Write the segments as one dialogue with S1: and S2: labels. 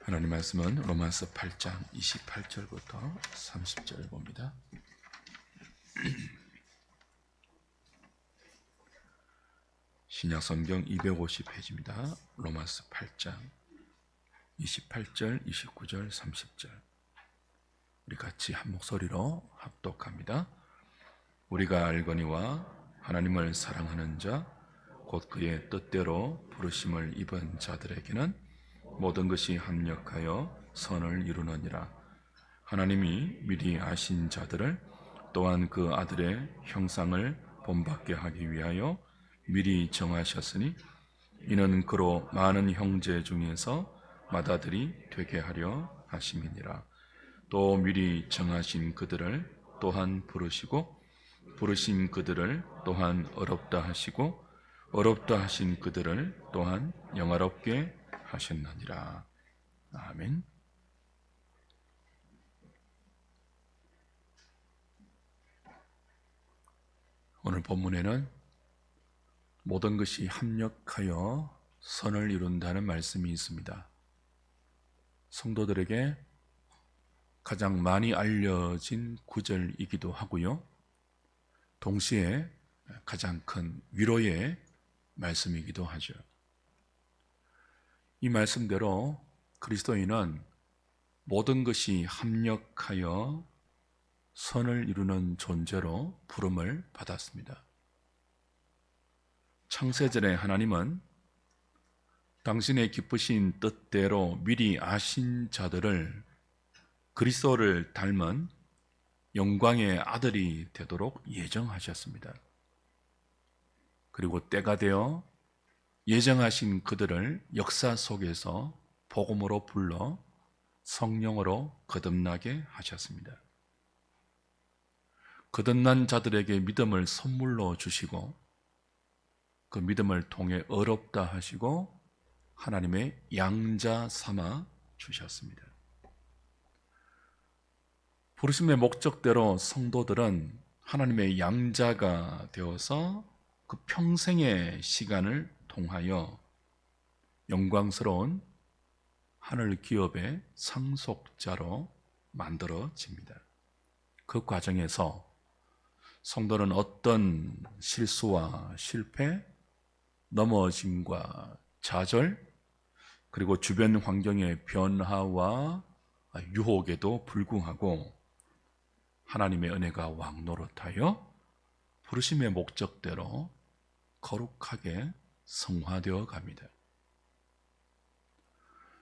S1: 하나님 말씀은 로마서 8장 28절부터 30절 봅니다. 신약성경 250페이지입니다. 로마서 8장 28절, 29절, 30절. 우리 같이 한 목소리로 합독합니다. 우리가 알거니와 하나님을 사랑하는 자, 곧 그의 뜻대로 부르심을 입은 자들에게는 모든 것이 합력하여 선을 이루느니라. 하나님이 미리 아신 자들을 또한 그 아들의 형상을 본받게 하기 위하여 미리 정하셨으니 이는 그로 많은 형제 중에서 맏아들이 되게 하려 하심이니라. 또 미리 정하신 그들을 또한 부르시고 부르신 그들을 또한 어렵다 하시고 어렵다 하신 그들을 또한 영화롭게 하셨느니라. 아멘. 오늘 본문에는 모든 것이 합력하여 선을 이룬다는 말씀이 있습니다. 성도들에게 가장 많이 알려진 구절이기도 하고요. 동시에 가장 큰 위로의 말씀이기도 하죠. 이 말씀대로 그리스도인은 모든 것이 합력하여 선을 이루는 존재로 부름을 받았습니다. 창세전에 하나님은 당신의 기쁘신 뜻대로 미리 아신 자들을 그리스도를 닮은 영광의 아들이 되도록 예정하셨습니다. 그리고 때가 되어 예정하신 그들을 역사 속에서 복음으로 불러 성령으로 거듭나게 하셨습니다. 거듭난 자들에게 믿음을 선물로 주시고 그 믿음을 통해 어렵다 하시고 하나님의 양자 삼아 주셨습니다. 부르심의 목적대로 성도들은 하나님의 양자가 되어서 그 평생의 시간을 통하여 영광스러운 하늘 기업의 상속자로 만들어집니다. 그 과정에서 성도는 어떤 실수와 실패, 넘어짐과 좌절, 그리고 주변 환경의 변화와 유혹에도 불구하고 하나님의 은혜가 왕노릇하여 부르심의 목적대로 거룩하게 성화되어 갑니다.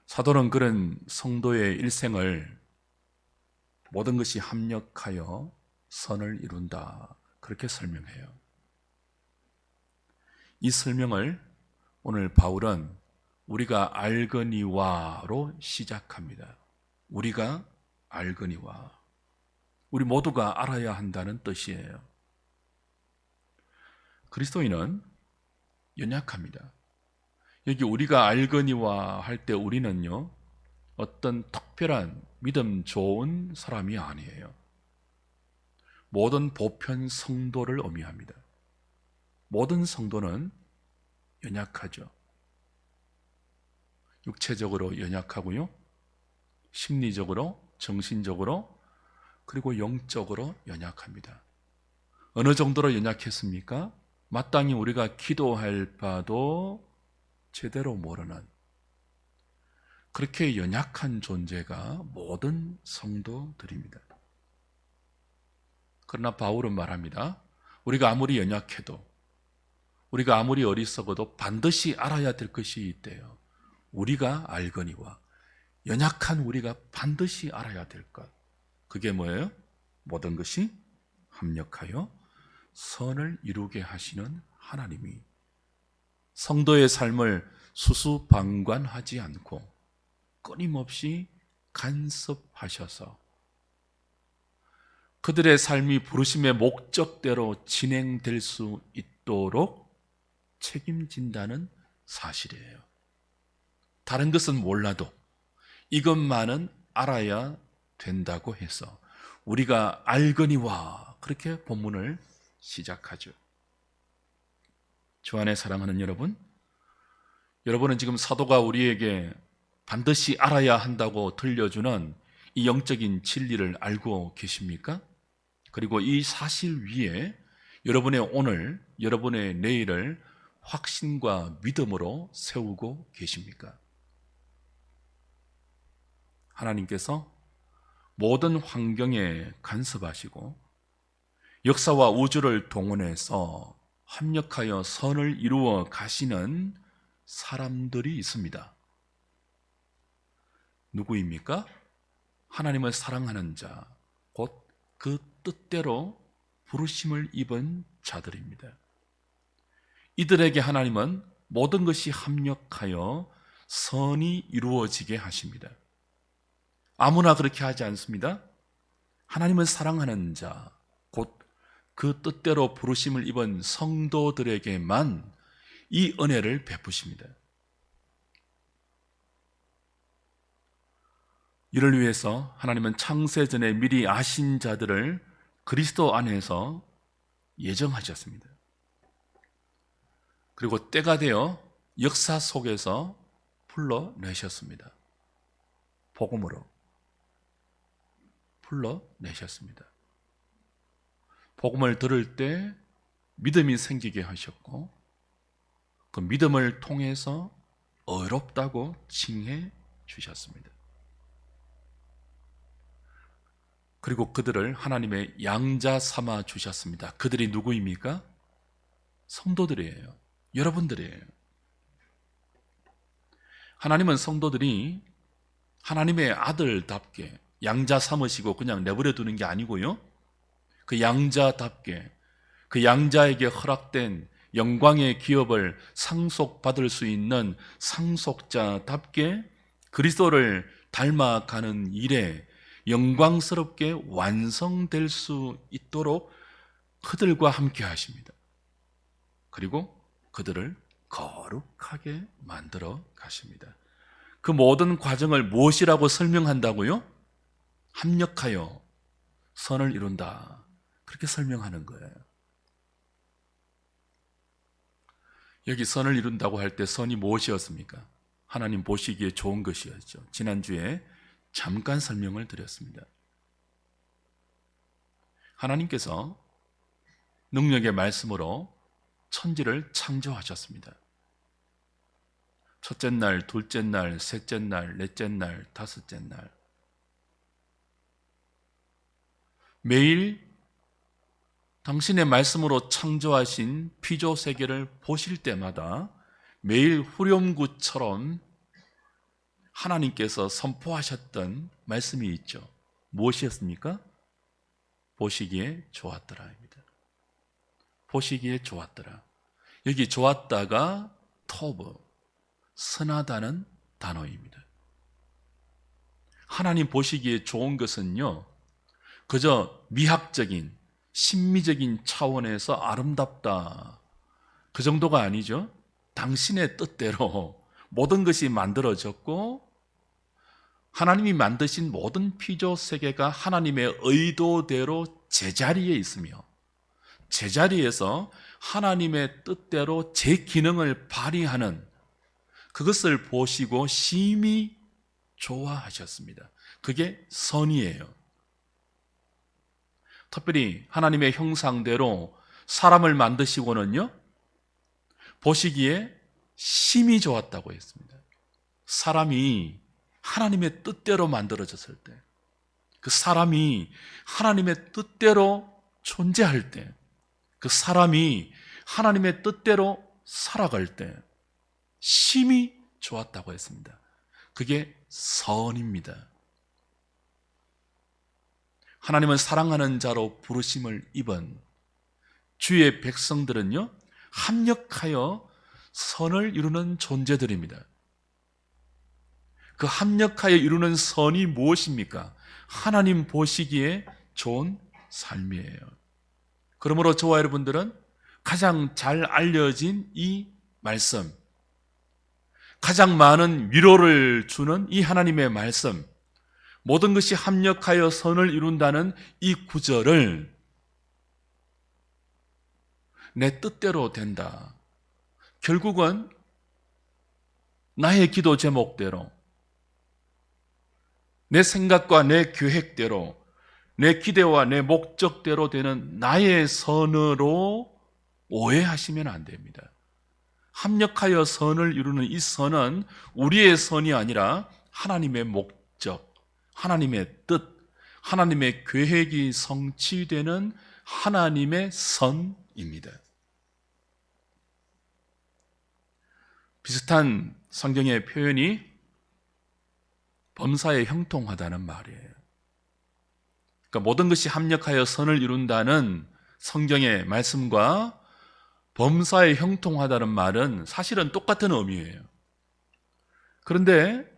S1: 사도는 그런 성도의 일생을 모든 것이 합력하여 선을 이룬다, 그렇게 설명해요. 이 설명을 오늘 바울은 우리가 알거니와로 시작합니다. 우리가 알거니와, 우리 모두가 알아야 한다는 뜻이에요. 그리스도인은 연약합니다. 여기 우리가 알거니와 할 때 우리는요, 어떤 특별한 믿음 좋은 사람이 아니에요. 모든 보편 성도를 의미합니다. 모든 성도는 연약하죠. 육체적으로 연약하고요, 심리적으로, 정신적으로, 그리고 영적으로 연약합니다. 어느 정도로 연약했습니까? 마땅히 우리가 기도할 바도 제대로 모르는, 그렇게 연약한 존재가 모든 성도들입니다. 그러나 바울은 말합니다. 우리가 아무리 연약해도, 우리가 아무리 어리석어도 반드시 알아야 될 것이 있대요. 우리가 알거니와, 연약한 우리가 반드시 알아야 될 것. 그게 뭐예요? 모든 것이 합력하여 선을 이루게 하시는 하나님이 성도의 삶을 수수방관하지 않고 끊임없이 간섭하셔서 그들의 삶이 부르심의 목적대로 진행될 수 있도록 책임진다는 사실이에요. 다른 것은 몰라도 이것만은 알아야 된다고 해서 우리가 알거니와, 그렇게 본문을 시작하죠. 주 안에 사랑하는 여러분, 여러분은 지금 사도가 우리에게 반드시 알아야 한다고 들려주는 이 영적인 진리를 알고 계십니까? 그리고 이 사실 위에 여러분의 오늘, 여러분의 내일을 확신과 믿음으로 세우고 계십니까? 하나님께서 모든 환경에 간섭하시고 역사와 우주를 동원해서 합력하여 선을 이루어 가시는 사람들이 있습니다. 누구입니까? 하나님을 사랑하는 자, 곧 그 뜻대로 부르심을 입은 자들입니다. 이들에게 하나님은 모든 것이 합력하여 선이 이루어지게 하십니다. 아무나 그렇게 하지 않습니다. 하나님을 사랑하는 자, 곧 그 뜻대로 부르심을 입은 성도들에게만 이 은혜를 베푸십니다. 이를 위해서 하나님은 창세전에 미리 아신 자들을 그리스도 안에서 예정하셨습니다. 그리고 때가 되어 역사 속에서 불러내셨습니다. 복음으로 불러내셨습니다. 복음을 들을 때 믿음이 생기게 하셨고 그 믿음을 통해서 의롭다고 칭해 주셨습니다. 그리고 그들을 하나님의 양자 삼아 주셨습니다. 그들이 누구입니까? 성도들이에요. 여러분들이에요. 하나님은 성도들이 하나님의 아들답게 양자 삼으시고 그냥 내버려 두는 게 아니고요. 그 양자답게 그 양자에게 허락된 영광의 기업을 상속받을 수 있는 상속자답게 그리스도를 닮아가는 일에 영광스럽게 완성될 수 있도록 그들과 함께 하십니다. 그리고 그들을 거룩하게 만들어 가십니다. 그 모든 과정을 무엇이라고 설명한다고요? 합력하여 선을 이룬다. 그렇게 설명하는 거예요. 여기 선을 이룬다고 할 때 선이 무엇이었습니까? 하나님 보시기에 좋은 것이었죠. 지난주에 잠깐 설명을 드렸습니다. 하나님께서 능력의 말씀으로 천지를 창조하셨습니다. 첫째 날, 둘째 날, 셋째 날, 넷째 날, 다섯째 날. 매일 당신의 말씀으로 창조하신 피조 세계를 보실 때마다 매일 후렴구처럼 하나님께서 선포하셨던 말씀이 있죠. 무엇이었습니까? 보시기에 좋았더라입니다. 보시기에 좋았더라. 여기 좋았다가 토브, 선하다는 단어입니다. 하나님 보시기에 좋은 것은요, 그저 미학적인 심미적인 차원에서 아름답다 그 정도가 아니죠. 당신의 뜻대로 모든 것이 만들어졌고 하나님이 만드신 모든 피조 세계가 하나님의 의도대로 제자리에 있으며 제자리에서 하나님의 뜻대로 제 기능을 발휘하는 그것을 보시고 심히 좋아하셨습니다. 그게 선이에요. 특별히 하나님의 형상대로 사람을 만드시고는요, 보시기에 심히 좋았다고 했습니다. 사람이 하나님의 뜻대로 만들어졌을 때, 그 사람이 하나님의 뜻대로 존재할 때, 그 사람이 하나님의 뜻대로 살아갈 때 심히 좋았다고 했습니다. 그게 선입니다. 하나님을 사랑하는 자로 부르심을 입은 주의 백성들은요, 합력하여 선을 이루는 존재들입니다. 그 합력하여 이루는 선이 무엇입니까? 하나님 보시기에 좋은 삶이에요. 그러므로 저와 여러분들은 가장 잘 알려진 이 말씀, 가장 많은 위로를 주는 이 하나님의 말씀, 모든 것이 합력하여 선을 이룬다는 이 구절을 내 뜻대로 된다. 결국은 나의 기도 제목대로, 내 생각과 내 계획대로, 내 기대와 내 목적대로 되는 나의 선으로 오해하시면 안 됩니다. 합력하여 선을 이루는 이 선은 우리의 선이 아니라 하나님의 목적, 하나님의 뜻, 하나님의 계획이 성취되는 하나님의 선입니다. 비슷한 성경의 표현이 범사에 형통하다는 말이에요. 그러니까 모든 것이 합력하여 선을 이룬다는 성경의 말씀과 범사에 형통하다는 말은 사실은 똑같은 의미예요. 그런데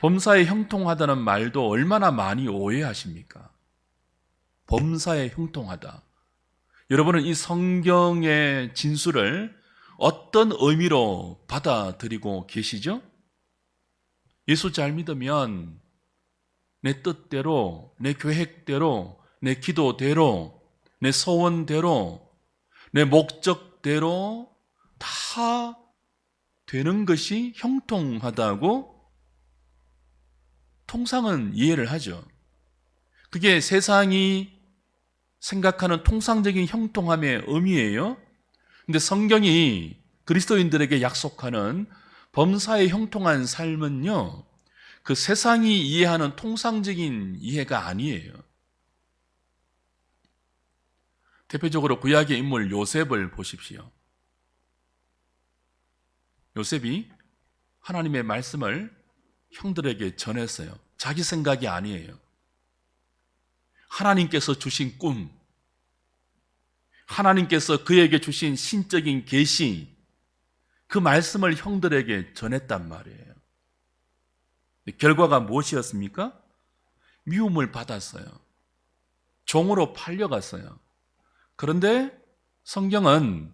S1: 범사에 형통하다는 말도 얼마나 많이 오해하십니까? 범사에 형통하다. 여러분은 이 성경의 진술을 어떤 의미로 받아들이고 계시죠? 예수 잘 믿으면 내 뜻대로, 내 계획대로, 내 기도대로, 내 소원대로, 내 목적대로 다 되는 것이 형통하다고 통상은 이해를 하죠. 그게 세상이 생각하는 통상적인 형통함의 의미예요. 근데 성경이 그리스도인들에게 약속하는 범사에 형통한 삶은요, 그 세상이 이해하는 통상적인 이해가 아니에요. 대표적으로 구약의 인물 요셉을 보십시오. 요셉이 하나님의 말씀을 형들에게 전했어요. 자기 생각이 아니에요. 하나님께서 주신 꿈, 하나님께서 그에게 주신 신적인 계시, 그 말씀을 형들에게 전했단 말이에요. 결과가 무엇이었습니까? 미움을 받았어요. 종으로 팔려갔어요. 그런데 성경은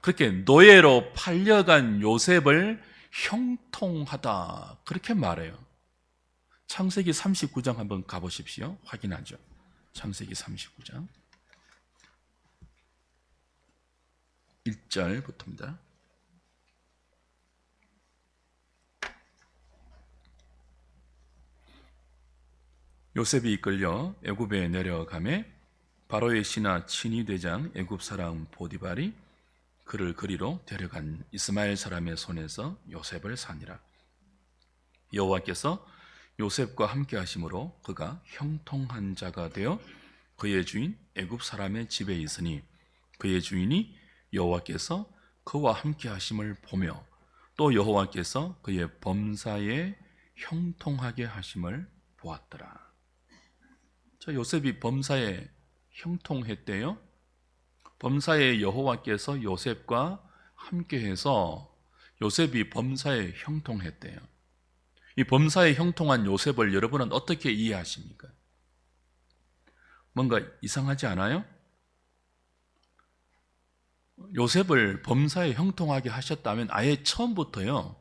S1: 그렇게 노예로 팔려간 요셉을 형통하다 그렇게 말해요. 창세기 39장 한번 가보십시오. 확인하죠. 창세기 39장 1절부터입니다. 요셉이 이끌려 애굽에 내려가매 바로의 신하 친위 대장 애굽 사람 보디발이 그를 그리로 데려간 이스마엘 사람의 손에서 요셉을 사니라. 여호와께서 요셉과 함께 하심으로 그가 형통한 자가 되어 그의 주인 애굽 사람의 집에 있으니 그의 주인이 여호와께서 그와 함께 하심을 보며 또 여호와께서 그의 범사에 형통하게 하심을 보았더라. 자, 요셉이 범사에 형통했대요. 범사에 여호와께서 요셉과 함께해서 요셉이 범사에 형통했대요. 이 범사에 형통한 요셉을 여러분은 어떻게 이해하십니까? 뭔가 이상하지 않아요? 요셉을 범사에 형통하게 하셨다면 아예 처음부터요,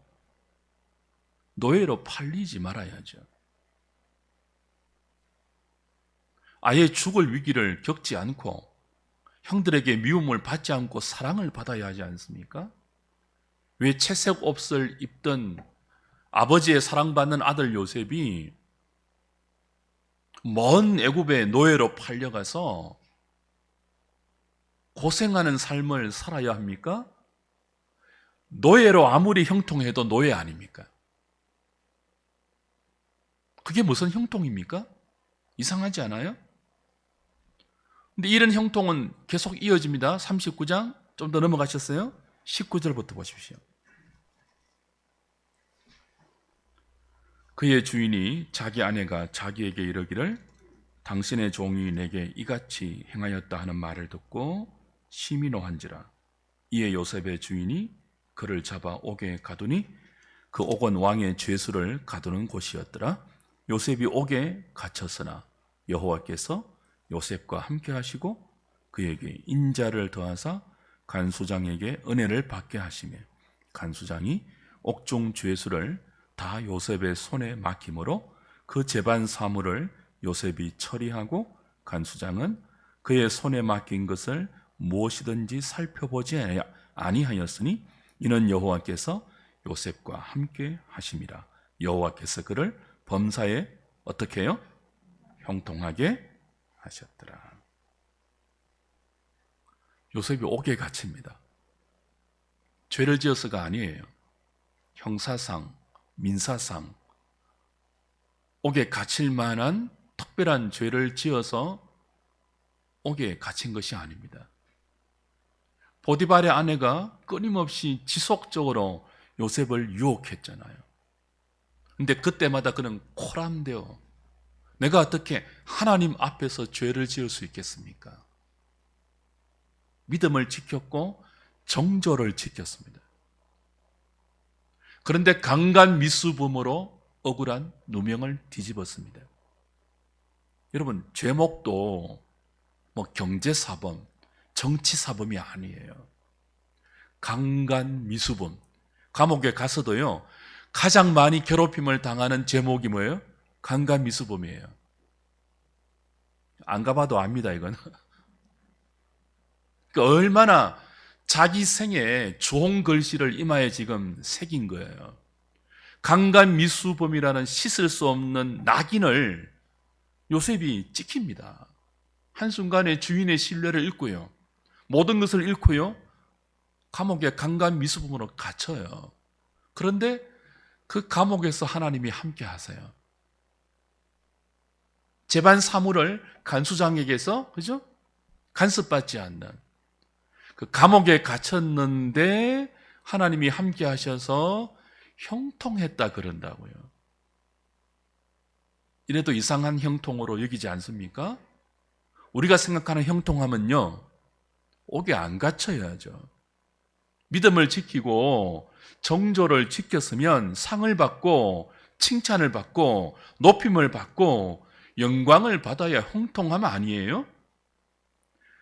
S1: 노예로 팔리지 말아야죠. 아예 죽을 위기를 겪지 않고 형들에게 미움을 받지 않고 사랑을 받아야 하지 않습니까? 왜 채색 옷을 입던 아버지의 사랑받는 아들 요셉이 먼 애굽의 노예로 팔려가서 고생하는 삶을 살아야 합니까? 노예로 아무리 형통해도 노예 아닙니까? 그게 무슨 형통입니까? 이상하지 않아요? 근데 이런 형통은 계속 이어집니다. 39장 좀 더 넘어가셨어요? 19절부터 보십시오. 그의 주인이 자기 아내가 자기에게 이르기를 당신의 종이 내게 이같이 행하였다 하는 말을 듣고 심히 노한지라. 이에 요셉의 주인이 그를 잡아 옥에 가두니 그 옥은 왕의 죄수를 가두는 곳이었더라. 요셉이 옥에 갇혔으나 여호와께서 요셉과 함께 하시고 그에게 인자를 더하사 간수장에게 은혜를 받게 하시며 간수장이 옥중 죄수를 다 요셉의 손에 맡김으로 그 재반 사물을 요셉이 처리하고 간수장은 그의 손에 맡긴 것을 무엇이든지 살펴보지 아니하였으니 이는 여호와께서 요셉과 함께 하심이라. 여호와께서 그를 범사에 어떻게 해요? 형통하게 하셨더라. 요셉이 옥에 갇힙니다. 죄를 지어서가 아니에요. 형사상, 민사상 옥에 갇힐 만한 특별한 죄를 지어서 옥에 갇힌 것이 아닙니다. 보디발의 아내가 끊임없이 지속적으로 요셉을 유혹했잖아요. 근데 그때마다 그는 코람되어 내가 어떻게 하나님 앞에서 죄를 지을 수 있겠습니까? 믿음을 지켰고 정조를 지켰습니다. 그런데 강간 미수범으로 억울한 누명을 뒤집었습니다. 여러분, 죄목도 뭐 경제사범, 정치사범이 아니에요. 강간 미수범. 감옥에 가서도요, 가장 많이 괴롭힘을 당하는 제목이 뭐예요? 강간 미수범이에요. 안 가봐도 압니다, 이건. 그러니까 얼마나 자기 생에 좋은 글씨를 이마에 지금 새긴 거예요. 강간 미수범이라는 씻을 수 없는 낙인을 요셉이 찍힙니다. 한순간에 주인의 신뢰를 잃고요. 모든 것을 잃고요. 감옥에 강간 미수범으로 갇혀요. 그런데 그 감옥에서 하나님이 함께 하세요. 재반 사물을 간수장에게서, 그죠? 간섭받지 않는. 그 감옥에 갇혔는데 하나님이 함께 하셔서 형통했다 그런다고요. 이래도 이상한 형통으로 여기지 않습니까? 우리가 생각하는 형통하면요, 옥에 안 갇혀야죠. 믿음을 지키고 정조를 지켰으면 상을 받고 칭찬을 받고 높임을 받고 영광을 받아야 형통하면 아니에요?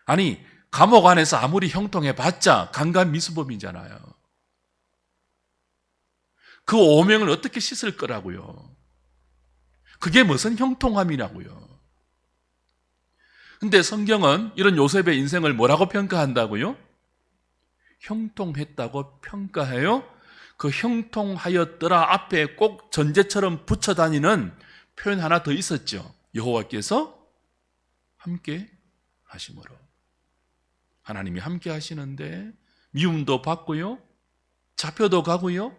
S1: 아니, 감옥 안에서 아무리 형통해봤자 강간 미수범이잖아요. 그 오명을 어떻게 씻을 거라고요? 그게 무슨 형통함이라고요? 근데 성경은 이런 요셉의 인생을 뭐라고 평가한다고요? 형통했다고 평가해요. 그 형통하였더라 앞에 꼭 전제처럼 붙여 다니는 표현 하나 더 있었죠. 여호와께서 함께 하심으로. 하나님이 함께 하시는데 미움도 받고요, 잡혀도 가고요,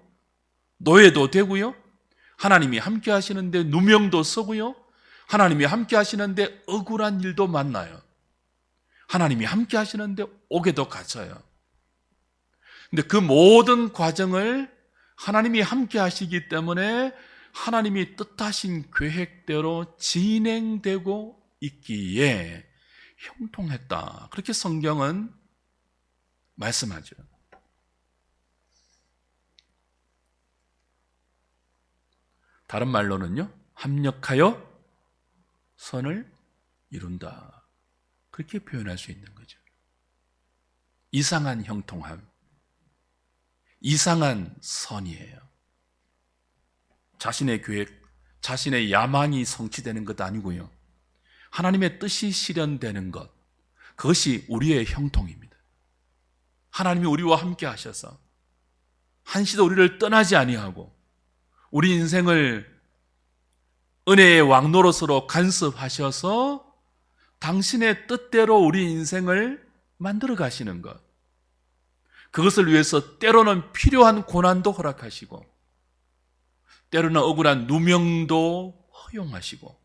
S1: 노예도 되고요, 하나님이 함께 하시는데 누명도 쓰고요, 하나님이 함께 하시는데 억울한 일도 만나요. 하나님이 함께 하시는데 옥에도 갇혀요. 근데 그 모든 과정을 하나님이 함께 하시기 때문에 하나님이 뜻하신 계획대로 진행되고 있기에 형통했다. 그렇게 성경은 말씀하죠. 다른 말로는요, 합력하여 선을 이룬다. 그렇게 표현할 수 있는 거죠. 이상한 형통함, 이상한 선이에요. 자신의 계획, 자신의 야망이 성취되는 것 아니고요, 하나님의 뜻이 실현되는 것, 그것이 우리의 형통입니다. 하나님이 우리와 함께 하셔서 한시도 우리를 떠나지 아니하고 우리 인생을 은혜의 왕노릇으로 간섭하셔서 당신의 뜻대로 우리 인생을 만들어 가시는 것, 그것을 위해서 때로는 필요한 고난도 허락하시고 때로는 억울한 누명도 허용하시고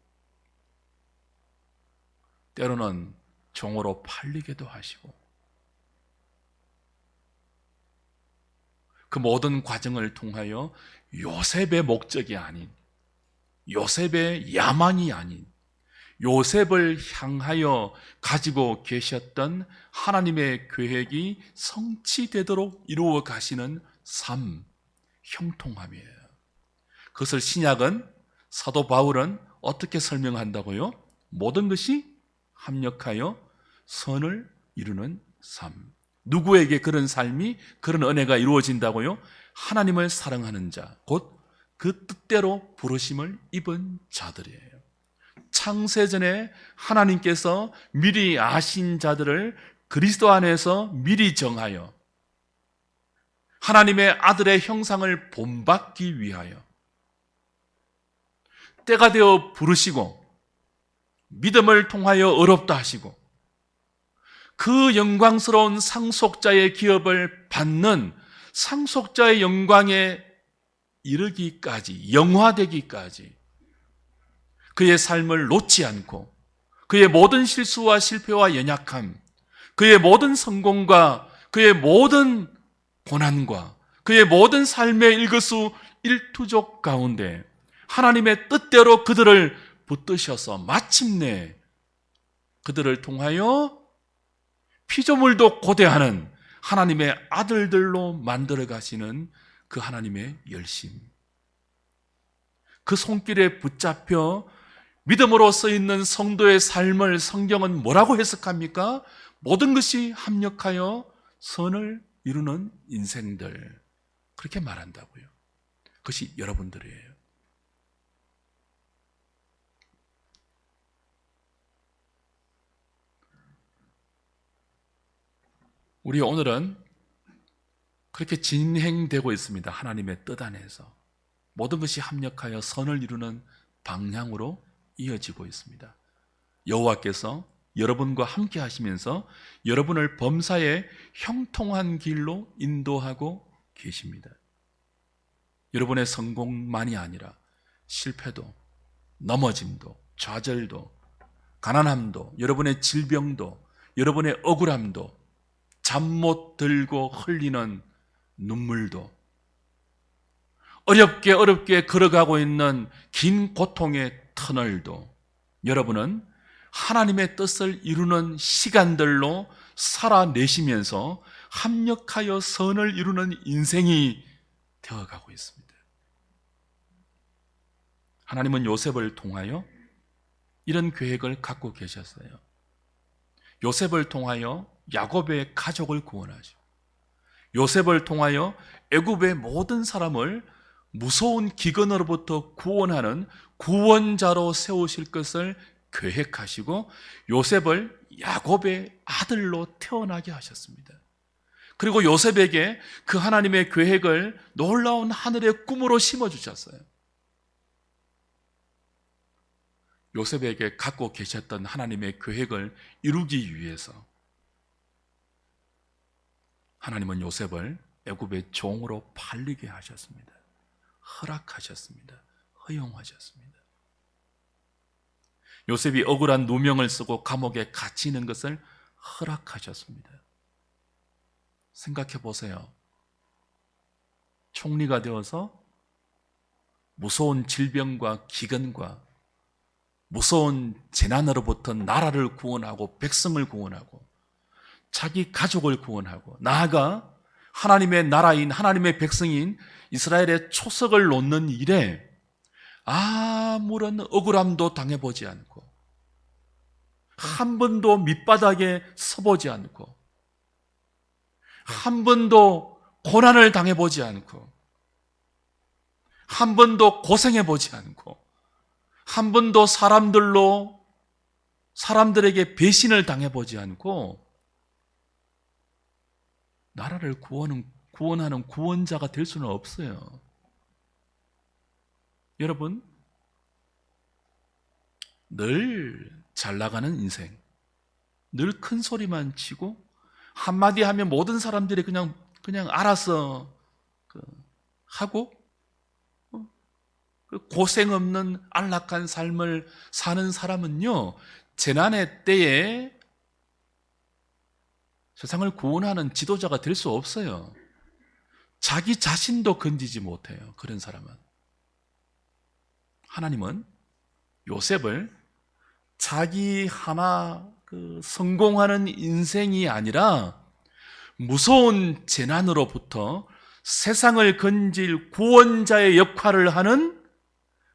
S1: 때로는 종으로 팔리게도 하시고, 그 모든 과정을 통하여 요셉의 목적이 아닌, 요셉의 야망이 아닌, 요셉을 향하여 가지고 계셨던 하나님의 계획이 성취되도록 이루어 가시는 삶, 형통함이에요. 그것을 신약은, 사도 바울은 어떻게 설명한다고요? 모든 것이 합력하여 선을 이루는 삶. 누구에게 그런 삶이, 그런 은혜가 이루어진다고요? 하나님을 사랑하는 자, 곧 그 뜻대로 부르심을 입은 자들이에요. 창세전에 하나님께서 미리 아신 자들을 그리스도 안에서 미리 정하여 하나님의 아들의 형상을 본받기 위하여 때가 되어 부르시고 믿음을 통하여 어렵다 하시고 그 영광스러운 상속자의 기업을 받는 상속자의 영광에 이르기까지, 영화되기까지 그의 삶을 놓지 않고 그의 모든 실수와 실패와 연약함, 그의 모든 성공과 그의 모든 고난과 그의 모든 삶의 일거수일투족 가운데 하나님의 뜻대로 그들을 붙드셔서 마침내 그들을 통하여 피조물도 고대하는 하나님의 아들들로 만들어 가시는 그 하나님의 열심, 그 손길에 붙잡혀 믿음으로 쓰여있는 성도의 삶을 성경은 뭐라고 해석합니까? 모든 것이 합력하여 선을 이루는 인생들, 그렇게 말한다고요. 그것이 여러분들이에요. 우리 오늘은 그렇게 진행되고 있습니다. 하나님의 뜻 안에서 모든 것이 합력하여 선을 이루는 방향으로 이어지고 있습니다. 여호와께서 여러분과 함께 하시면서 여러분을 범사의 형통한 길로 인도하고 계십니다. 여러분의 성공만이 아니라 실패도, 넘어짐도, 좌절도, 가난함도, 여러분의 질병도, 여러분의 억울함도, 잠 못 들고 흘리는 눈물도, 어렵게 걸어가고 있는 긴 고통의 터널도 여러분은 하나님의 뜻을 이루는 시간들로 살아내시면서 합력하여 선을 이루는 인생이 되어가고 있습니다. 하나님은 요셉을 통하여 이런 계획을 갖고 계셨어요. 요셉을 통하여 야곱의 가족을 구원하시고 요셉을 통하여 애굽의 모든 사람을 무서운 기근으로부터 구원하는 구원자로 세우실 것을 계획하시고 요셉을 야곱의 아들로 태어나게 하셨습니다. 그리고 요셉에게 그 하나님의 계획을 놀라운 하늘의 꿈으로 심어주셨어요. 요셉에게 갖고 계셨던 하나님의 계획을 이루기 위해서 하나님은 요셉을 애굽의 종으로 팔리게 하셨습니다. 허락하셨습니다. 허용하셨습니다. 요셉이 억울한 누명을 쓰고 감옥에 갇히는 것을 허락하셨습니다. 생각해 보세요. 총리가 되어서 무서운 질병과 기근과 무서운 재난으로부터 나라를 구원하고 백성을 구원하고 자기 가족을 구원하고 나아가 하나님의 나라인 하나님의 백성인 이스라엘의 초석을 놓는 일에 아무런 억울함도 당해보지 않고 한 번도 밑바닥에 서보지 않고 한 번도 고난을 당해보지 않고 한 번도 고생해보지 않고 한 번도 사람들에게 배신을 당해보지 않고 나라를 구원하는 구원자가 될 수는 없어요. 여러분, 늘 잘 나가는 인생, 늘 큰 소리만 치고 한마디 하면 모든 사람들이 그냥 알아서 하고 고생 없는 안락한 삶을 사는 사람은요, 재난의 때에 세상을 구원하는 지도자가 될 수 없어요. 자기 자신도 건지지 못해요. 그런 사람은. 하나님은 요셉을 자기 하나 성공하는 인생이 아니라 무서운 재난으로부터 세상을 건질 구원자의 역할을 하는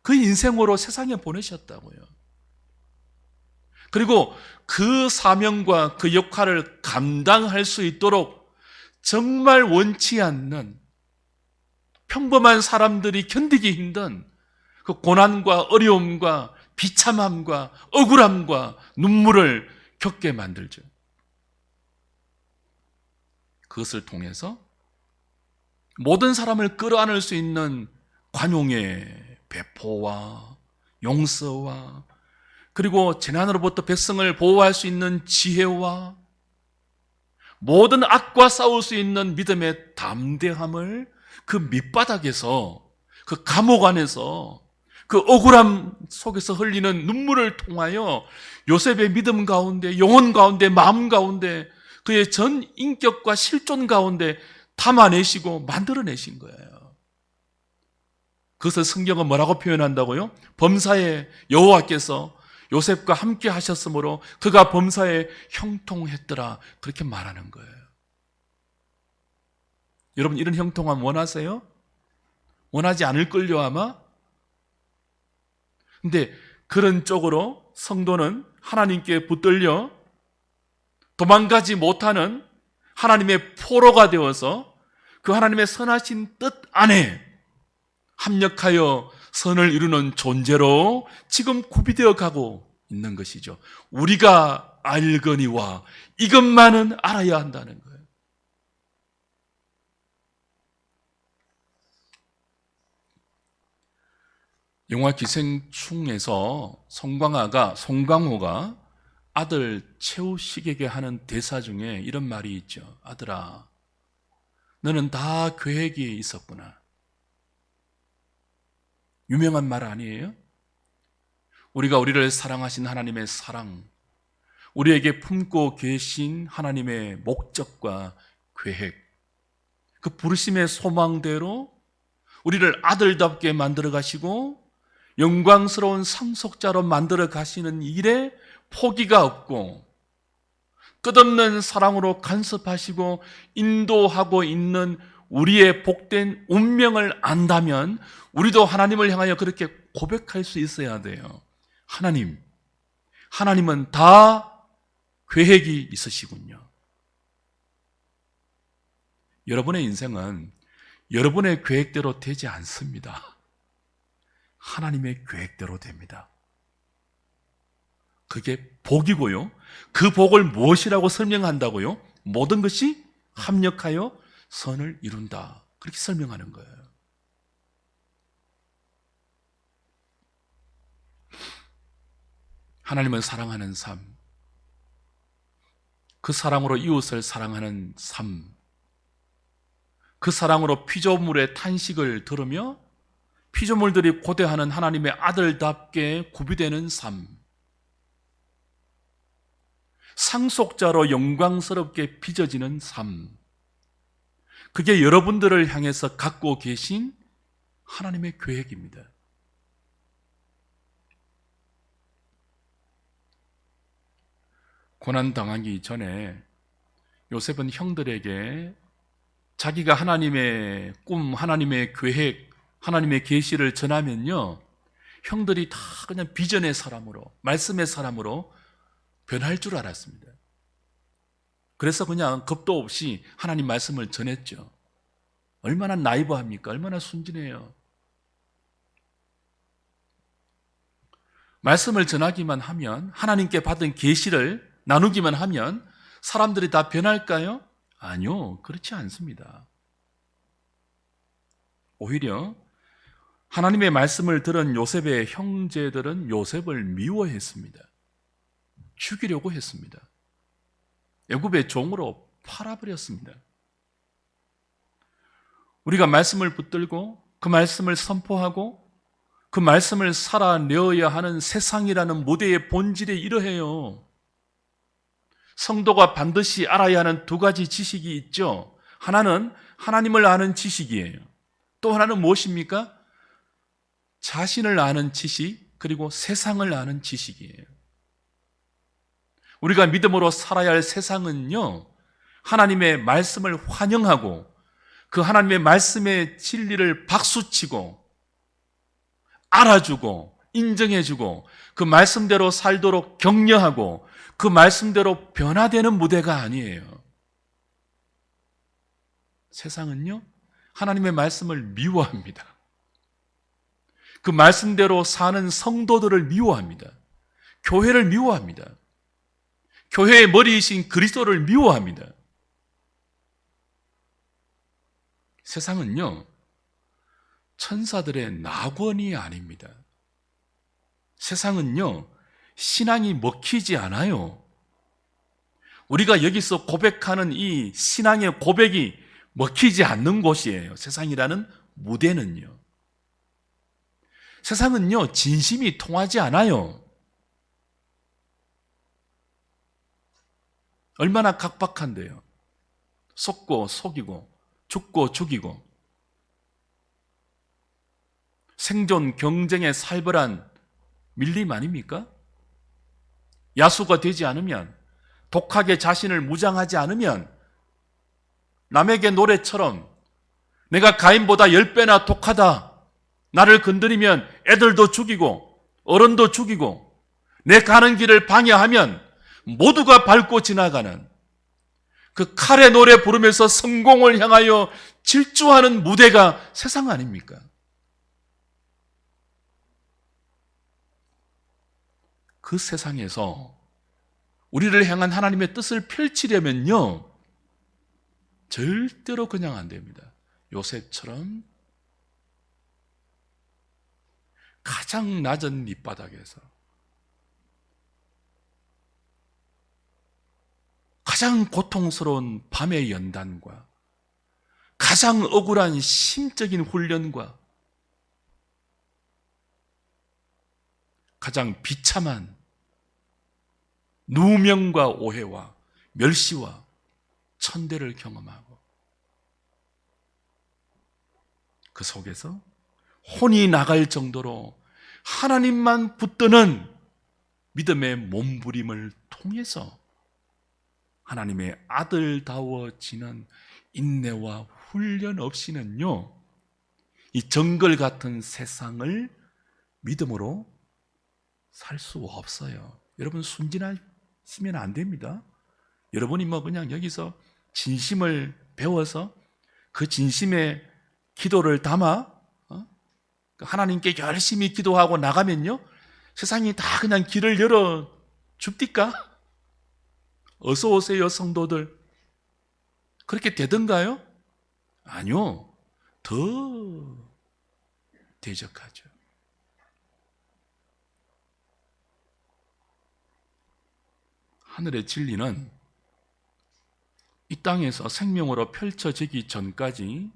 S1: 그 인생으로 세상에 보내셨다고요. 그리고 그 사명과 그 역할을 감당할 수 있도록 정말 원치 않는 평범한 사람들이 견디기 힘든 그 고난과 어려움과 비참함과 억울함과 눈물을 겪게 만들죠. 그것을 통해서 모든 사람을 끌어안을 수 있는 관용의 배포와 용서와 그리고 재난으로부터 백성을 보호할 수 있는 지혜와 모든 악과 싸울 수 있는 믿음의 담대함을 그 밑바닥에서, 그 감옥 안에서, 그 억울함 속에서 흘리는 눈물을 통하여 요셉의 믿음 가운데, 영혼 가운데, 마음 가운데, 그의 전 인격과 실존 가운데 담아내시고 만들어내신 거예요. 그것을 성경은 뭐라고 표현한다고요? 범사에 여호와께서 요셉과 함께 하셨으므로 그가 범사에 형통했더라, 그렇게 말하는 거예요. 여러분, 이런 형통함 원하세요? 원하지 않을걸요 아마? 근데 그런 쪽으로 성도는 하나님께 붙들려 도망가지 못하는 하나님의 포로가 되어서 그 하나님의 선하신 뜻 안에 합력하여 선을 이루는 존재로 지금 구비되어 가고 있는 것이죠. 우리가 알거니와 이것만은 알아야 한다는 거예요. 영화 기생충에서 송강호가 아들 최우식에게 하는 대사 중에 이런 말이 있죠. 아들아, 너는 다 계획이 있었구나. 유명한 말 아니에요? 우리가 우리를 사랑하신 하나님의 사랑, 우리에게 품고 계신 하나님의 목적과 계획, 그 부르심의 소망대로 우리를 아들답게 만들어 가시고 영광스러운 상속자로 만들어 가시는 일에 포기가 없고 끝없는 사랑으로 간섭하시고 인도하고 있는 우리의 복된 운명을 안다면 우리도 하나님을 향하여 그렇게 고백할 수 있어야 돼요. 하나님은 다 계획이 있으시군요. 여러분의 인생은 여러분의 계획대로 되지 않습니다. 하나님의 계획대로 됩니다. 그게 복이고요. 그 복을 무엇이라고 설명한다고요? 모든 것이 합력하여 선을 이룬다, 그렇게 설명하는 거예요. 하나님을 사랑하는 삶, 그 사랑으로 이웃을 사랑하는 삶, 그 사랑으로 피조물의 탄식을 들으며 피조물들이 고대하는 하나님의 아들답게 구비되는 삶, 상속자로 영광스럽게 빚어지는 삶, 그게 여러분들을 향해서 갖고 계신 하나님의 계획입니다. 고난당하기 전에 요셉은 형들에게 자기가 하나님의 꿈, 하나님의 계획, 하나님의 계시를 전하면요, 형들이 다 그냥 비전의 사람으로, 말씀의 사람으로 변할 줄 알았습니다. 그래서 그냥 겁도 없이 하나님 말씀을 전했죠. 얼마나 나이브합니까? 얼마나 순진해요. 말씀을 전하기만 하면, 하나님께 받은 계시를 나누기만 하면 사람들이 다 변할까요? 아니요, 그렇지 않습니다. 오히려 하나님의 말씀을 들은 요셉의 형제들은 요셉을 미워했습니다. 죽이려고 했습니다. 애굽의 종으로 팔아버렸습니다. 우리가 말씀을 붙들고 그 말씀을 선포하고 그 말씀을 살아내어야 하는 세상이라는 무대의 본질이 이러해요. 성도가 반드시 알아야 하는 두 가지 지식이 있죠. 하나는 하나님을 아는 지식이에요. 또 하나는 무엇입니까? 자신을 아는 지식, 그리고 세상을 아는 지식이에요. 우리가 믿음으로 살아야 할 세상은요, 하나님의 말씀을 환영하고 그 하나님의 말씀의 진리를 박수치고 알아주고 인정해주고 그 말씀대로 살도록 격려하고 그 말씀대로 변화되는 무대가 아니에요. 세상은요, 하나님의 말씀을 미워합니다. 그 말씀대로 사는 성도들을 미워합니다. 교회를 미워합니다. 교회의 머리이신 그리스도를 미워합니다. 세상은요, 천사들의 낙원이 아닙니다. 세상은요, 신앙이 먹히지 않아요. 우리가 여기서 고백하는 이 신앙의 고백이 먹히지 않는 곳이에요. 세상이라는 무대는요. 세상은요, 진심이 통하지 않아요. 얼마나 각박한데요. 속고 속이고 죽고 죽이고 생존 경쟁의 살벌한 밀림 아닙니까? 야수가 되지 않으면, 독하게 자신을 무장하지 않으면 남에게 노래처럼 내가 가인보다 10배나 독하다, 나를 건드리면 애들도 죽이고 어른도 죽이고 내 가는 길을 방해하면 모두가 밟고 지나가는 그 칼의 노래 부르면서 성공을 향하여 질주하는 무대가 세상 아닙니까? 그 세상에서 우리를 향한 하나님의 뜻을 펼치려면요, 절대로 그냥 안 됩니다. 요셉처럼 가장 낮은 밑바닥에서 가장 고통스러운 밤의 연단과 가장 억울한 심적인 훈련과 가장 비참한 누명과 오해와 멸시와 천대를 경험하고 그 속에서 혼이 나갈 정도로 하나님만 붙드는 믿음의 몸부림을 통해서 하나님의 아들다워지는 인내와 훈련 없이는요, 이 정글 같은 세상을 믿음으로 살 수 없어요. 여러분, 순진하시면 안 됩니다. 여러분이 뭐 그냥 여기서 진심을 배워서 그 진심의 기도를 담아 하나님께 열심히 기도하고 나가면요, 세상이 다 그냥 길을 열어 줍니까? 어서 오세요, 성도들. 그렇게 되던가요? 아니요. 더 대적하죠. 하늘의 진리는 이 땅에서 생명으로 펼쳐지기 전까지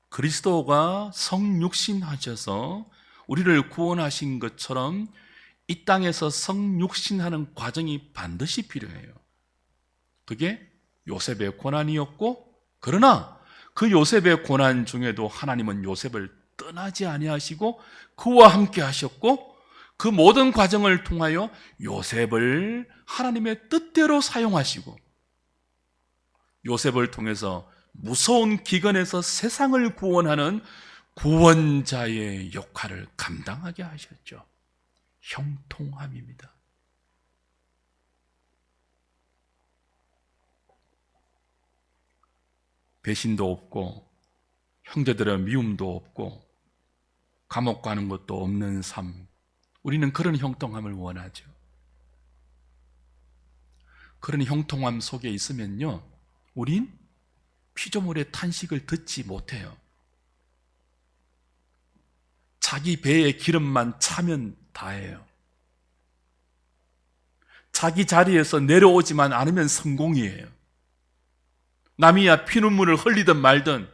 S1: 그리스도가 성육신하셔서 우리를 구원하신 것처럼 이 땅에서 성육신하는 과정이 반드시 필요해요. 그게 요셉의 고난이었고, 그러나 그 요셉의 고난 중에도 하나님은 요셉을 떠나지 아니하시고 그와 함께 하셨고, 그 모든 과정을 통하여 요셉을 하나님의 뜻대로 사용하시고 요셉을 통해서 무서운 기근에서 세상을 구원하는 구원자의 역할을 감당하게 하셨죠. 형통함입니다. 배신도 없고 형제들의 미움도 없고 감옥 가는 것도 없는 삶, 우리는 그런 형통함을 원하죠. 그런 형통함 속에 있으면요, 우린 피조물의 탄식을 듣지 못해요. 자기 배에 기름만 차면 다예요. 자기 자리에서 내려오지만 않으면 성공이에요. 남이야 피눈물을 흘리든 말든,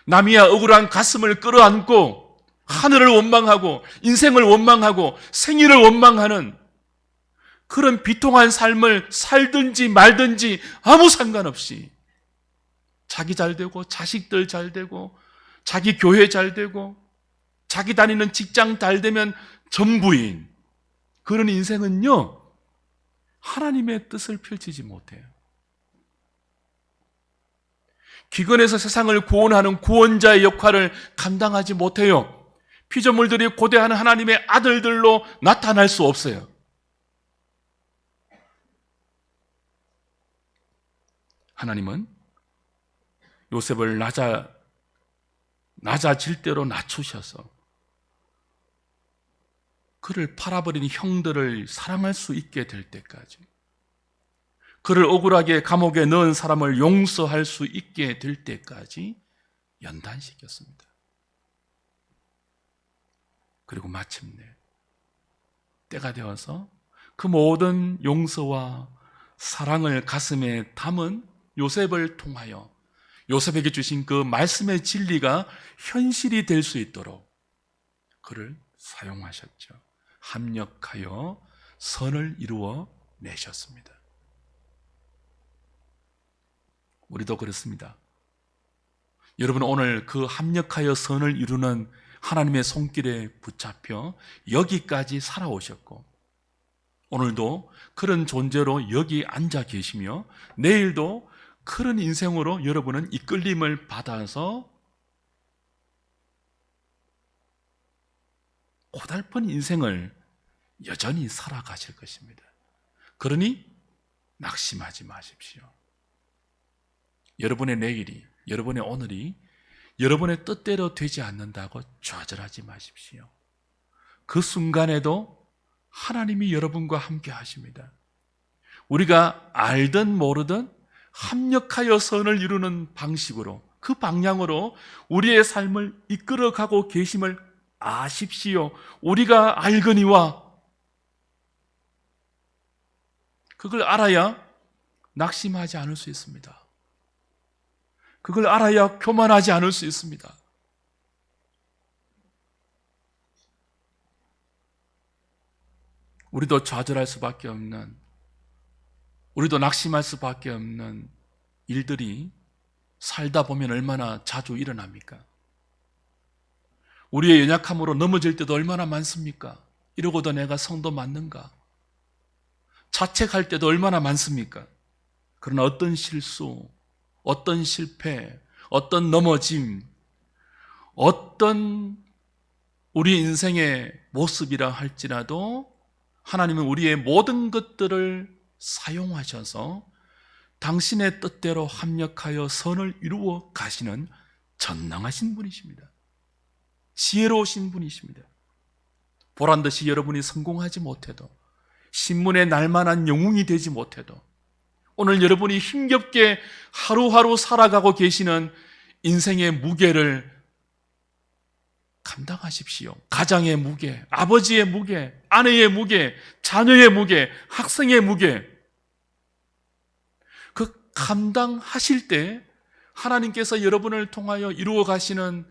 S1: 남이야 억울한 가슴을 끌어안고 하늘을 원망하고 인생을 원망하고 생일을 원망하는 그런 비통한 삶을 살든지 말든지 아무 상관없이 자기 잘 되고 자식들 잘 되고 자기 교회 잘 되고 자기 다니는 직장 잘 되면 전부인 그런 인생은요, 하나님의 뜻을 펼치지 못해요. 기근에서 세상을 구원하는 구원자의 역할을 감당하지 못해요. 피조물들이 고대하는 하나님의 아들들로 나타날 수 없어요. 하나님은 요셉을 낮아질 대로 낮추셔서 그를 팔아버린 형들을 사랑할 수 있게 될 때까지, 그를 억울하게 감옥에 넣은 사람을 용서할 수 있게 될 때까지 연단시켰습니다. 그리고 마침내 때가 되어서 그 모든 용서와 사랑을 가슴에 담은 요셉을 통하여 요셉에게 주신 그 말씀의 진리가 현실이 될 수 있도록 그를 사용하셨죠. 합력하여 선을 이루어 내셨습니다. 우리도 그렇습니다. 여러분, 오늘 그 합력하여 선을 이루는 하나님의 손길에 붙잡혀 여기까지 살아오셨고, 오늘도 그런 존재로 여기 앉아 계시며, 내일도 그런 인생으로 여러분은 이끌림을 받아서 고달픈 인생을 여전히 살아가실 것입니다. 그러니 낙심하지 마십시오. 여러분의 내일이, 여러분의 오늘이 여러분의 뜻대로 되지 않는다고 좌절하지 마십시오. 그 순간에도 하나님이 여러분과 함께 하십니다. 우리가 알든 모르든 합력하여 선을 이루는 방식으로, 그 방향으로 우리의 삶을 이끌어가고 계심을 아십시오. 우리가 알거니와 그걸 알아야 낙심하지 않을 수 있습니다. 그걸 알아야 교만하지 않을 수 있습니다. 우리도 좌절할 수밖에 없는, 우리도 낙심할 수밖에 없는 일들이 살다 보면 얼마나 자주 일어납니까? 우리의 연약함으로 넘어질 때도 얼마나 많습니까? 이러고도 내가 성도 맞는가? 자책할 때도 얼마나 많습니까? 그러나 어떤 실수, 어떤 실패, 어떤 넘어짐, 어떤 우리 인생의 모습이라 할지라도 하나님은 우리의 모든 것들을 사용하셔서 당신의 뜻대로 합력하여 선을 이루어 가시는 전능하신 분이십니다. 지혜로우신 분이십니다. 보란듯이 여러분이 성공하지 못해도, 신문에 날만한 영웅이 되지 못해도, 오늘 여러분이 힘겹게 하루하루 살아가고 계시는 인생의 무게를 감당하십시오. 가장의 무게, 아버지의 무게, 아내의 무게, 자녀의 무게, 학생의 무게, 그 감당하실 때 하나님께서 여러분을 통하여 이루어 가시는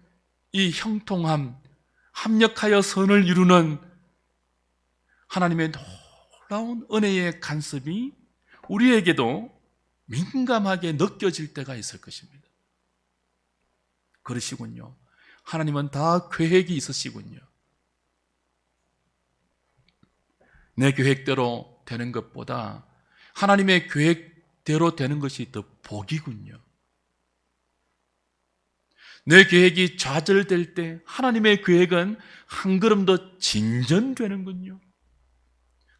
S1: 이 형통함, 합력하여 선을 이루는 하나님의 놀라운 은혜의 간섭이 우리에게도 민감하게 느껴질 때가 있을 것입니다. 그러시군요. 하나님은 다 계획이 있으시군요. 내 계획대로 되는 것보다 하나님의 계획대로 되는 것이 더 복이군요. 내 계획이 좌절될 때 하나님의 계획은 한 걸음 더 진전되는군요.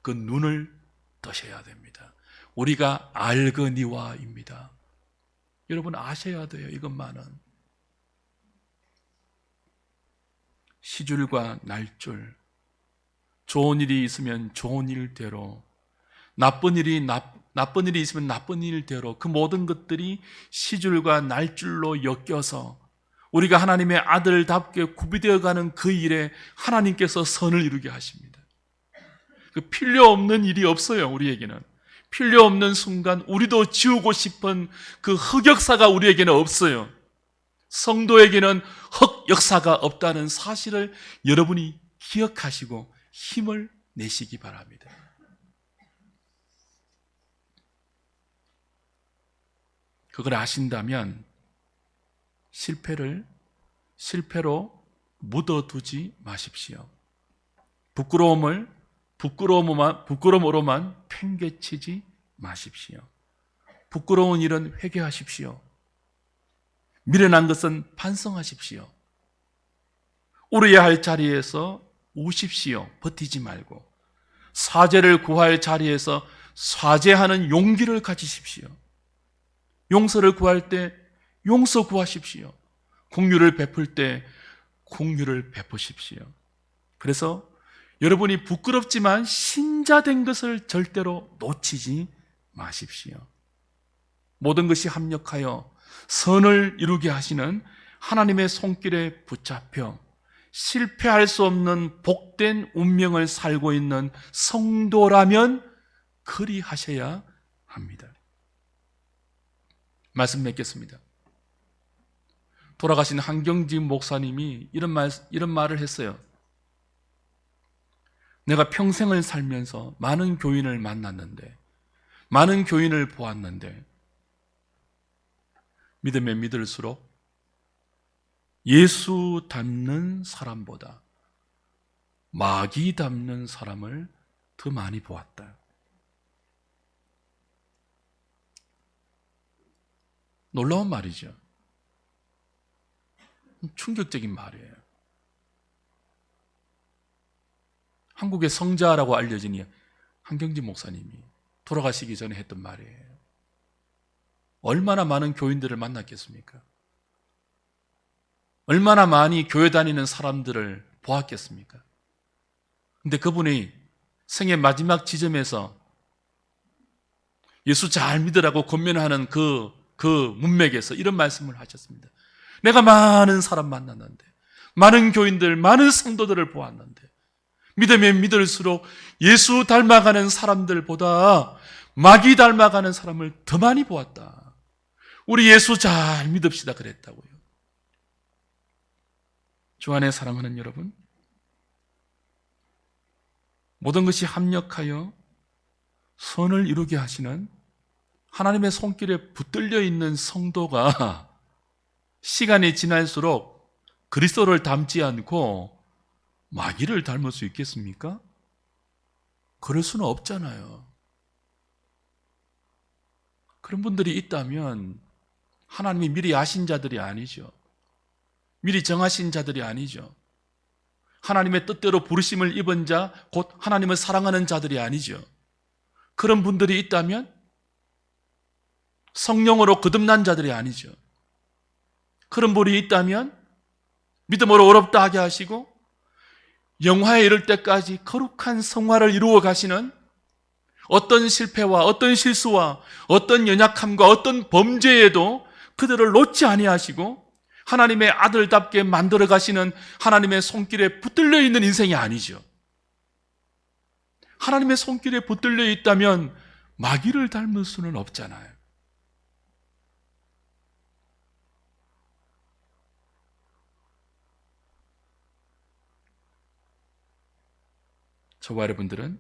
S1: 그 눈을 뜨셔야 됩니다. 우리가 알거니와입니다. 여러분 아셔야 돼요. 이것만은. 시줄과 날줄, 좋은 일이 있으면 좋은 일대로, 나쁜 일이 있으면 나쁜 일대로, 그 모든 것들이 시줄과 날줄로 엮여서 우리가 하나님의 아들답게 구비되어가는 그 일에 하나님께서 선을 이루게 하십니다. 그 필요 없는 일이 없어요. 우리에게는 필요 없는 순간, 우리도 지우고 싶은 그 흑역사가 우리에게는 없어요. 성도에게는 흑역사가 없다는 사실을 여러분이 기억하시고 힘을 내시기 바랍니다. 그걸 아신다면 실패로 묻어두지 마십시오. 부끄러움으로만 팽개치지 마십시오. 부끄러운 일은 회개하십시오. 미련한 것은 반성하십시오. 울어야 할 자리에서 우십시오. 버티지 말고. 사죄를 구할 자리에서 사죄하는 용기를 가지십시오. 용서를 구할 때 용서 구하십시오. 긍휼을 베풀 때 긍휼을 베푸십시오. 그래서 여러분이 부끄럽지만 신자된 것을 절대로 놓치지 마십시오. 모든 것이 합력하여 선을 이루게 하시는 하나님의 손길에 붙잡혀 실패할 수 없는 복된 운명을 살고 있는 성도라면 그리하셔야 합니다. 말씀 맺겠습니다. 돌아가신 한경직 목사님이 이런 말을 했어요. 내가 평생을 살면서 많은 교인을 만났는데, 많은 교인을 보았는데, 믿으면 믿을수록 예수 닮는 사람보다 마귀 닮는 사람을 더 많이 보았다. 놀라운 말이죠. 충격적인 말이에요. 한국의 성자라고 알려진 한경직 목사님이 돌아가시기 전에 했던 말이에요. 얼마나 많은 교인들을 만났겠습니까? 얼마나 많이 교회 다니는 사람들을 보았겠습니까? 근데 그분이 생의 마지막 지점에서 예수 잘 믿으라고 권면하는 그 문맥에서 이런 말씀을 하셨습니다. 내가 많은 사람 만났는데, 많은 교인들, 많은 성도들을 보았는데, 믿으면 믿을수록 예수 닮아가는 사람들보다 마귀 닮아가는 사람을 더 많이 보았다. 우리 예수 잘 믿읍시다 그랬다고요. 주 안에 사랑하는 여러분, 모든 것이 합력하여 선을 이루게 하시는 하나님의 손길에 붙들려 있는 성도가 시간이 지날수록 그리스도를 닮지 않고 마귀를 닮을 수 있겠습니까? 그럴 수는 없잖아요. 그런 분들이 있다면 하나님이 미리 아신 자들이 아니죠. 미리 정하신 자들이 아니죠. 하나님의 뜻대로 부르심을 입은 자, 곧 하나님을 사랑하는 자들이 아니죠. 그런 분들이 있다면 성령으로 거듭난 자들이 아니죠. 그런 분이 있다면 믿음으로 어렵다 하게 하시고 영화에 이를 때까지 거룩한 성화를 이루어 가시는 어떤 실패와 어떤 실수와 어떤 연약함과 어떤 범죄에도 그들을 놓지 아니하시고 하나님의 아들답게 만들어 가시는 하나님의 손길에 붙들려 있는 인생이 아니죠. 하나님의 손길에 붙들려 있다면 마귀를 닮을 수는 없잖아요. 저와 여러분들은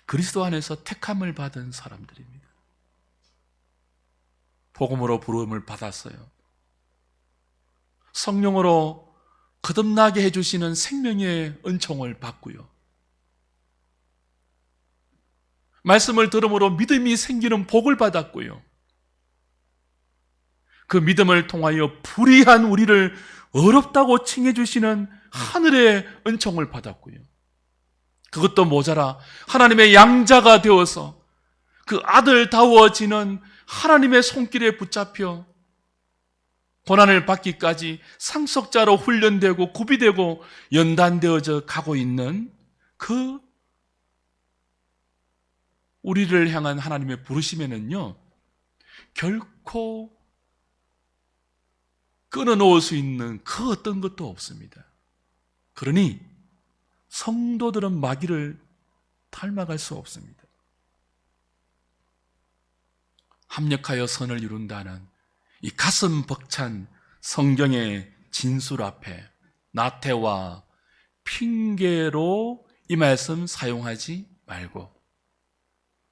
S1: 그리스도 안에서 택함을 받은 사람들입니다. 복음으로 부름을 받았어요. 성령으로 거듭나게 해주시는 생명의 은총을 받고요. 말씀을 들음으로 믿음이 생기는 복을 받았고요. 그 믿음을 통하여 불의한 우리를 어렵다고 칭해 주시는 하늘의 은총을 받았고요. 그것도 모자라 하나님의 양자가 되어서 그 아들다워지는 하나님의 손길에 붙잡혀 고난을 받기까지 상속자로 훈련되고 구비되고 연단되어져 가고 있는 그 우리를 향한 하나님의 부르심에는요, 결코 끊어놓을 수 있는 그 어떤 것도 없습니다. 그러니 성도들은 마귀를 닮아갈 수 없습니다. 합력하여 선을 이룬다는 이 가슴 벅찬 성경의 진술 앞에 나태와 핑계로 이 말씀 사용하지 말고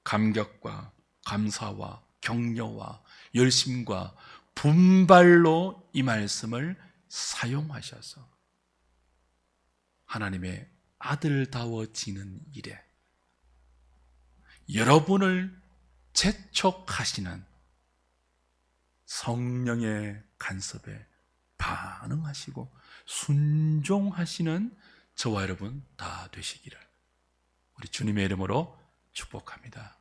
S1: 감격과 감사와 격려와 열심과 분발로 이 말씀을 사용하셔서 하나님의 아들다워지는 일에 여러분을 재촉하시는 성령의 간섭에 반응하시고 순종하시는 저와 여러분 다 되시기를 우리 주님의 이름으로 축복합니다.